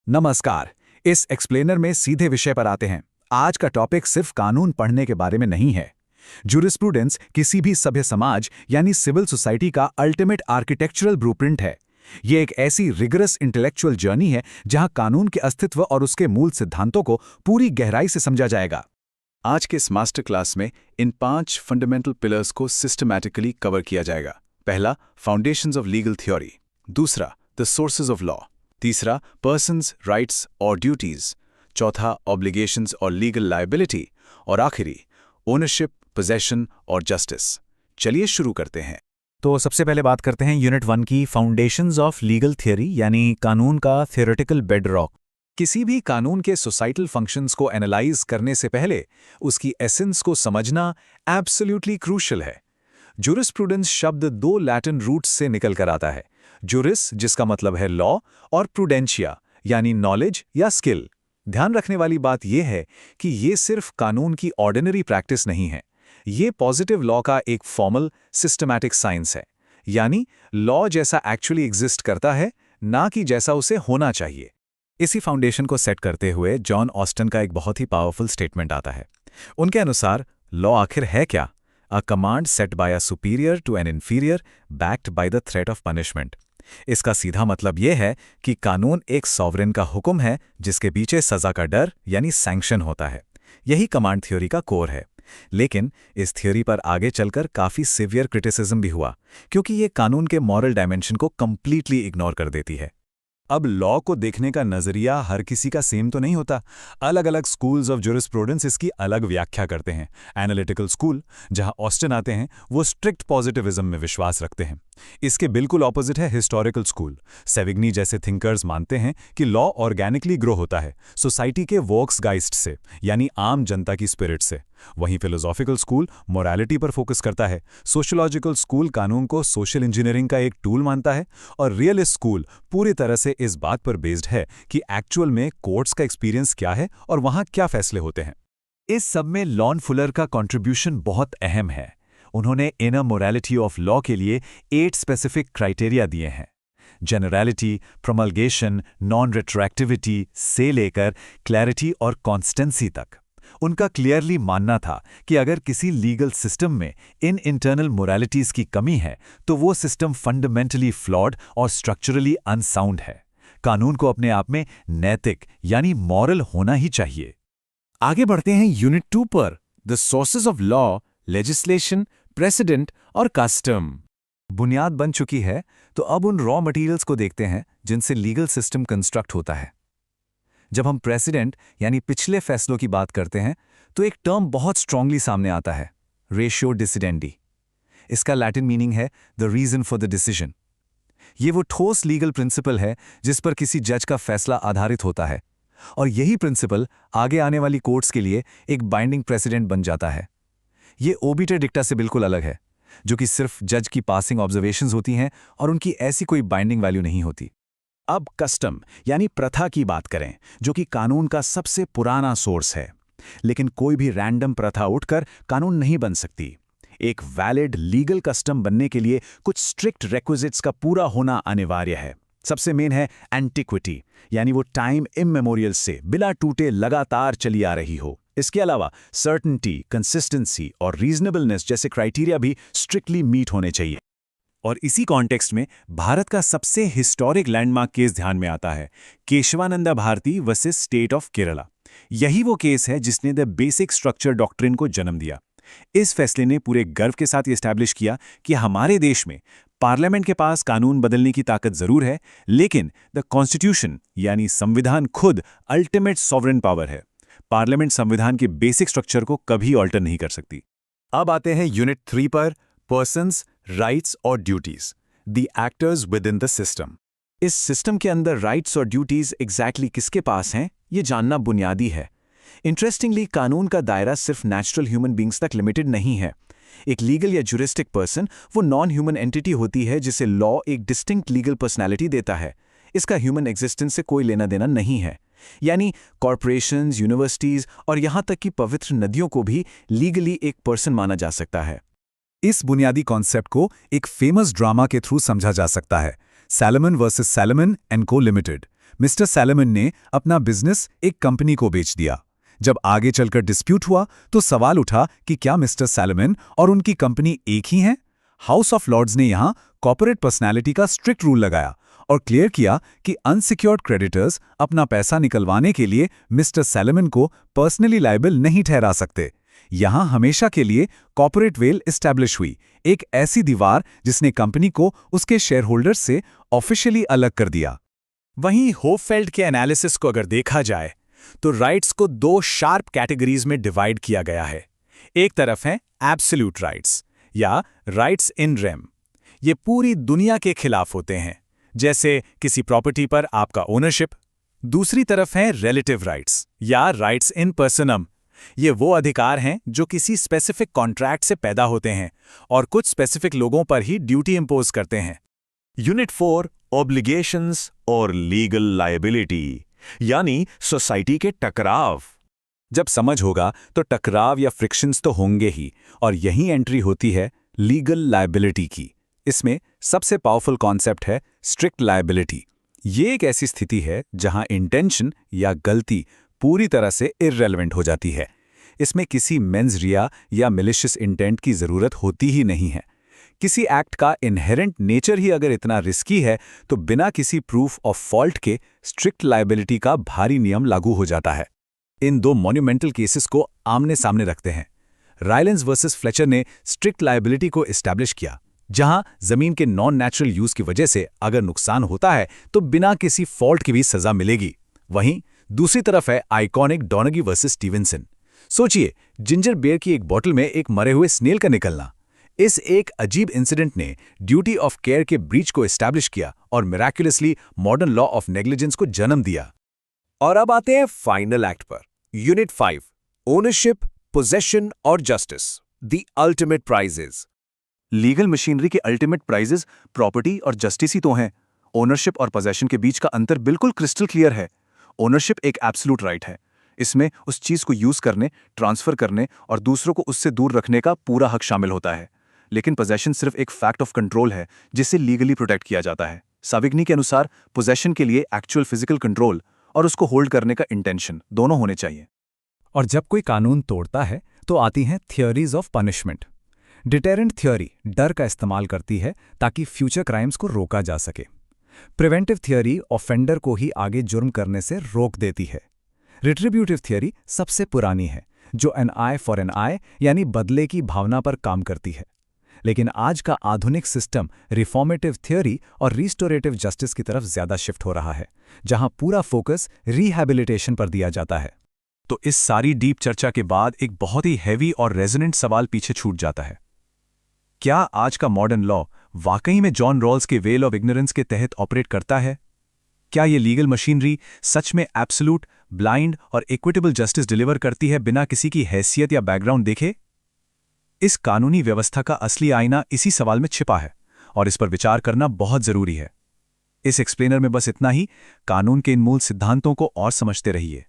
नमस्कार। इस एक्सप्लेनर में सीधे विषय पर आते हैं। आज का टॉपिक सिर्फ कानून पढ़ने के बारे में नहीं है। जूरिस्प्रूडेंस किसी भी सभ्य समाज यानी सिविल सोसाइटी का अल्टीमेट आर्किटेक्चरल ब्लूप्रिंट है। ये एक ऐसी रिगरस इंटेलेक्चुअल जर्नी है जहां कानून के अस्तित्व और उसके मूल सिद्धांतों को पूरी गहराई से समझा जाएगा। आज के इस मास्टर क्लास में इन 5 फंडामेंटल पिलर्स को सिस्टमैटिकली कवर किया जाएगा। पहला, फाउंडेशंस ऑफ लीगल थ्योरी। दूसरा, द सोर्सेज ऑफ लॉ। तीसरा, पर्सन्स, राइट्स और ड्यूटीज। चौथा, ऑब्लिगेशंस और लीगल लायबिलिटी। और आखिरी, ओनरशिप, पोजेशन और जस्टिस। चलिए शुरू करते हैं। तो सबसे पहले बात करते हैं यूनिट 1 की, फाउंडेशंस ऑफ लीगल थियरी यानी कानून का थियोरेटिकल बेडरॉक। किसी भी कानून के सोसाइटल फंक्शंस को एनालाइज करने से पहले उसकी एसेंस को समझना एब्सोल्युटली क्रूशियल है। जूरिस्प्रूडेंस शब्द 2 लैटिन रूट्स से निकल कर आता है। जूरिस, जिसका मतलब है लॉ, और प्रूडेंशिया यानी नॉलेज या स्किल। ध्यान रखने वाली बात यह है कि ये सिर्फ कानून की ऑर्डिनरी प्रैक्टिस नहीं है। ये पॉजिटिव लॉ का एक फॉर्मल सिस्टमैटिक साइंस है, यानी लॉ जैसा एक्चुअली एग्जिस्ट करता है, ना कि जैसा उसे होना चाहिए। इसी फाउंडेशन को सेट करते हुए जॉन ऑस्टन का एक बहुत ही पावरफुल स्टेटमेंट आता है। उनके अनुसार लॉ आखिर है क्या? A command set by a superior to an inferior backed by the threat of punishment. इसका सीधा मतलब यह है कि कानून एक सॉवरेन का हुक्म है जिसके पीछे सजा का डर यानी सैंक्शन होता है। यही कमांड थ्योरी का कोर है। लेकिन इस थ्योरी पर आगे चलकर काफी सिवियर क्रिटिसिज्म भी हुआ, क्योंकि ये कानून के मॉरल डायमेंशन को कंप्लीटली इग्नोर कर देती है। अब लॉ को देखने का नजरिया हर किसी का सेम तो नहीं होता। अलग अलग स्कूल्स ऑफ जूरिस्प्रूडेंस इसकी अलग व्याख्या करते हैं। एनालिटिकल स्कूल, जहां ऑस्टन आते हैं, वो स्ट्रिक्ट पॉजिटिविज्म में विश्वास रखते हैं। इसके बिल्कुल ऑपोजिट है हिस्टोरिकल स्कूल। सेविग्नी जैसे थिंकर्स मानते हैं कि लॉ ऑर्गेनिकली ग्रो होता है सोसाइटी के वोक्सगाइस्ट से, यानी आम जनता की स्पिरिट से। वहीं फिलोसॉफिकल स्कूल मोरालिटी पर फोकस करता है। सोशियोलॉजिकल स्कूल कानून को सोशल इंजीनियरिंग का एक टूल मानता है। और रियलिस्ट स्कूल पूरी तरह से इस बात पर बेस्ड है कि एक्चुअल में कोर्ट्स का एक्सपीरियंस क्या है और वहां क्या फैसले होते हैं। इस सब में लॉन फुलर का कंट्रीब्यूशन बहुत अहम है। उन्होंने इनर मोरालिटी ऑफ लॉ के लिए 8 स्पेसिफिक क्राइटेरिया दिए हैं। जनरलिटी, प्रोमलगेशन, नॉन रेट्रोएक्टिविटी से लेकर क्लैरिटी और कॉन्स्टेंसी तक। उनका क्लियरली मानना था कि अगर किसी लीगल सिस्टम में इन इंटरनल मोरालिटीज की कमी है तो वो सिस्टम फंडामेंटली फ्लॉड और स्ट्रक्चरली अनसाउंड है। कानून को अपने आप में नैतिक यानी मॉरल होना ही चाहिए। आगे बढ़ते हैं यूनिट 2 पर, the sources of law, legislation, president और कस्टम। बुनियाद बन चुकी है, तो अब उन रॉ मटेरियल्स को देखते हैं जिनसे लीगल सिस्टम कंस्ट्रक्ट होता है। जब हम प्रेसिडेंट यानी पिछले फैसलों की बात करते हैं तो एक टर्म बहुत स्ट्रांगली सामने आता है, रेशियो डिसिडेंडी। इसका लैटिन मीनिंग है the reason for the decision. ये वो ठोस लीगल प्रिंसिपल है जिस पर किसी जज का फैसला आधारित होता है, और यही प्रिंसिपल आगे आने वाली कोर्ट्स के लिए एक बाइंडिंग प्रेसिडेंट बन जाता है। ये ओबिटर डिक्टा से बिल्कुल अलग है, जो कि सिर्फ जज की पासिंग ऑब्जर्वेशंस होती हैं और उनकी ऐसी कोई बाइंडिंग वैल्यू नहीं होती। अब कस्टम यानी प्रथा की बात करें, जो कि कानून का सबसे पुराना सोर्स है। लेकिन कोई भी रैंडम प्रथा उठकर कानून नहीं बन सकती। एक वैलिड लीगल कस्टम बनने के लिए कुछ स्ट्रिक्ट रिक्विजिट्स का पूरा होना अनिवार्य है। सबसे मेन है एंटिक्विटी, यानी वो टाइम इममेमोरियल से बिना टूटे लगातार चली आ रही हो। इसके अलावा सर्टेनिटी, कंसिस्टेंसी और रीजनेबलनेस जैसे क्राइटेरिया भी स्ट्रिक्टली मीट होने चाहिए। और इसी कॉन्टेक्स्ट में भारत का सबसे हिस्टोरिक लैंडमार्क केस ध्यान में आता है, Kesavananda Bharati versus state of Kerala. यही वो केस है जिसने द बेसिक स्ट्रक्चर डॉक्ट्रिन को जन्म दिया। इस फैसले ने पूरे गर्व के साथ एस्टैब्लिश किया कि हमारे देश में पार्लियामेंट के पास कानून बदलने की ताकत जरूर है, लेकिन द कॉन्स्टिट्यूशन यानी संविधान खुद अल्टीमेट सॉवरेन पावर है। पार्लियामेंट संविधान के बेसिक स्ट्रक्चर को कभी ऑल्टर नहीं कर सकती। अब आते हैं यूनिट 3 पर, पर्सन्स, राइट्स और duties, the actors with in the system. इस सिस्टम के अंदर राइट्स और ड्यूटीज एग्जैक्टली किसके पास हैं, ये जानना बुनियादी है। इंटरेस्टिंगली, कानून का दायरा सिर्फ नेचुरल ह्यूमन बींग्स तक लिमिटेड नहीं है। एक लीगल या जुरिस्टिक पर्सन वो नॉन ह्यूमन एंटिटी होती है जिसे लॉ एक डिस्टिंक्ट लीगल पर्सनैलिटी देता है। इसका ह्यूमन एग्जिस्टेंस से कोई लेना देना नहीं है। यानी कॉरपोरेशंस, यूनिवर्सिटीज और यहां तक कि पवित्र नदियों को भी लीगली एक पर्सन माना जा सकता है। इस बुनियादी कॉन्सेप्ट को एक फेमस ड्रामा के थ्रू समझा जा सकता है, सैलमन वर्सेस सैलमन एंड को लिमिटेड। मिस्टर सैलमन ने अपना बिजनेस एक कंपनी को बेच दिया। जब आगे चलकर डिस्प्यूट हुआ तो सवाल उठा कि क्या मिस्टर सैलमन और उनकी कंपनी एक ही हैं? हाउस ऑफ लॉर्ड्स ने यहां कॉर्पोरेट पर्सनैलिटी का स्ट्रिक्ट रूल लगाया और क्लियर किया कि अनसिक्योर्ड क्रेडिटर्स अपना पैसा निकलवाने के लिए मिस्टर सैलमन को पर्सनली लायबल नहीं ठहरा सकते। यहां हमेशा के लिए कॉर्पोरेट वेल एस्टैब्लिश हुई, एक ऐसी दीवार जिसने कंपनी को उसके शेयरहोल्डर्स से ऑफिशियली अलग कर दिया। वहीं होफेल्ड के एनालिसिस को अगर देखा जाए तो राइट्स को दो शार्प कैटेगरीज में डिवाइड किया गया है। एक तरफ है एब्सोल्यूट राइट्स या राइट्स इन रेम। ये पूरी दुनिया के खिलाफ होते हैं, जैसे किसी प्रॉपर्टी पर आपका ओनरशिप। दूसरी तरफ है रिलेटिव राइट्स या राइट्स इन पर्सनम। ये वो अधिकार हैं जो किसी स्पेसिफिक कॉन्ट्रैक्ट से पैदा होते हैं और कुछ स्पेसिफिक लोगों पर ही ड्यूटी इंपोज करते हैं। यूनिट 4 ऑब्लिगेशंस और लीगल लायबिलिटी, यानी सोसाइटी के टकराव। जब समझ होगा तो टकराव या फ्रिक्शंस तो होंगे ही, और यही एंट्री होती है लीगल लायबिलिटी की। इसमें सबसे पावरफुल कॉन्सेप्ट है स्ट्रिक्ट लायबिलिटी। ये एक ऐसी स्थिति है जहां इंटेंशन या गलती पूरी तरह से इररेलेवेंट हो जाती है। इसमें किसी मेंस रिया या मिलिशियस इंटेंट की जरूरत होती ही नहीं है। किसी एक्ट का इनहेरेंट नेचर ही अगर इतना रिस्की है तो बिना किसी प्रूफ ऑफ फॉल्ट के स्ट्रिक्ट लायबिलिटी का भारी नियम लागू हो जाता है। इन दो मॉन्यूमेंटल केसेस को आमने सामने रखते हैं। रायलेंस वर्सेस फ्लेचर ने स्ट्रिक्ट लायबिलिटी को एस्टैब्लिश किया, जहां जमीन के नॉन नेचुरल यूज की वजह से अगर नुकसान होता है तो बिना किसी फॉल्ट की भी सजा मिलेगी। वहीं दूसरी तरफ है आइकॉनिक डॉनगी वर्सेस स्टीवेंसन। सोचिए, जिंजर बियर की एक बोतल में एक मरे हुए स्नेल का निकलना। इस एक अजीब इंसिडेंट ने ड्यूटी ऑफ केयर के ब्रीच को एस्टैब्लिश किया और miraculously modern law of negligence को जन्म दिया। और अब आते हैं फाइनल एक्ट पर। यूनिट 5 ओनरशिप, पोजेशन और justice, the ultimate prizes. Legal machinery के अल्टीमेट प्राइजेस प्रॉपर्टी और जस्टिस ही तो हैं। ओनरशिप और पोजेशन के बीच का अंतर बिल्कुल क्रिस्टल क्लियर है। ओनरशिप एक एब्सोल्यूट राइट है। इसमें उस चीज को यूज करने, ट्रांसफर करने और दूसरों को उससे दूर रखने का पूरा हक शामिल होता है। लेकिन पोजेशन सिर्फ एक फैक्ट ऑफ कंट्रोल है जिसे लीगली प्रोटेक्ट किया जाता है। साविग्नी के अनुसार पोजेशन के लिए एक्चुअल फिजिकल कंट्रोल और उसको होल्ड करने का इंटेंशन दोनों होने चाहिए। और जब कोई कानून तोड़ता है तो आती हैं theories of punishment. Deterrent theory डर का इस्तेमाल करती है ताकि फ्यूचर क्राइम्स को रोका जा सके। प्रिवेंटिव थियोरी ऑफेंडर को ही आगे जुर्म करने से रोक देती है। रिट्रिब्यूटिव थियोरी सबसे पुरानी है, जो एन आई फॉर एन आई यानी बदले की भावना पर काम करती है। लेकिन आज का आधुनिक सिस्टम रिफॉर्मेटिव थियोरी और रिस्टोरेटिव जस्टिस की तरफ ज्यादा शिफ्ट हो रहा है, जहां पूरा फोकस रिहैबिलिटेशन पर दिया जाता है। तो इस सारी डीप चर्चा के बाद एक बहुत ही हैवी और रेजोनेंट सवाल पीछे छूट जाता है। क्या आज का मॉडर्न लॉ वाकई में जॉन रॉल्स के वेल ऑफ इग्नोरेंस के तहत ऑपरेट करता है? क्या ये लीगल मशीनरी सच में एब्सोल्यूट, ब्लाइंड और इक्विटेबल जस्टिस डिलीवर करती है बिना किसी की हैसियत या बैकग्राउंड देखे? इस कानूनी व्यवस्था का असली आईना इसी सवाल में छिपा है और इस पर विचार करना बहुत जरूरी है। इस एक्सप्लेनर में बस इतना ही। कानून के इन मूल सिद्धांतों को और समझते रहिए।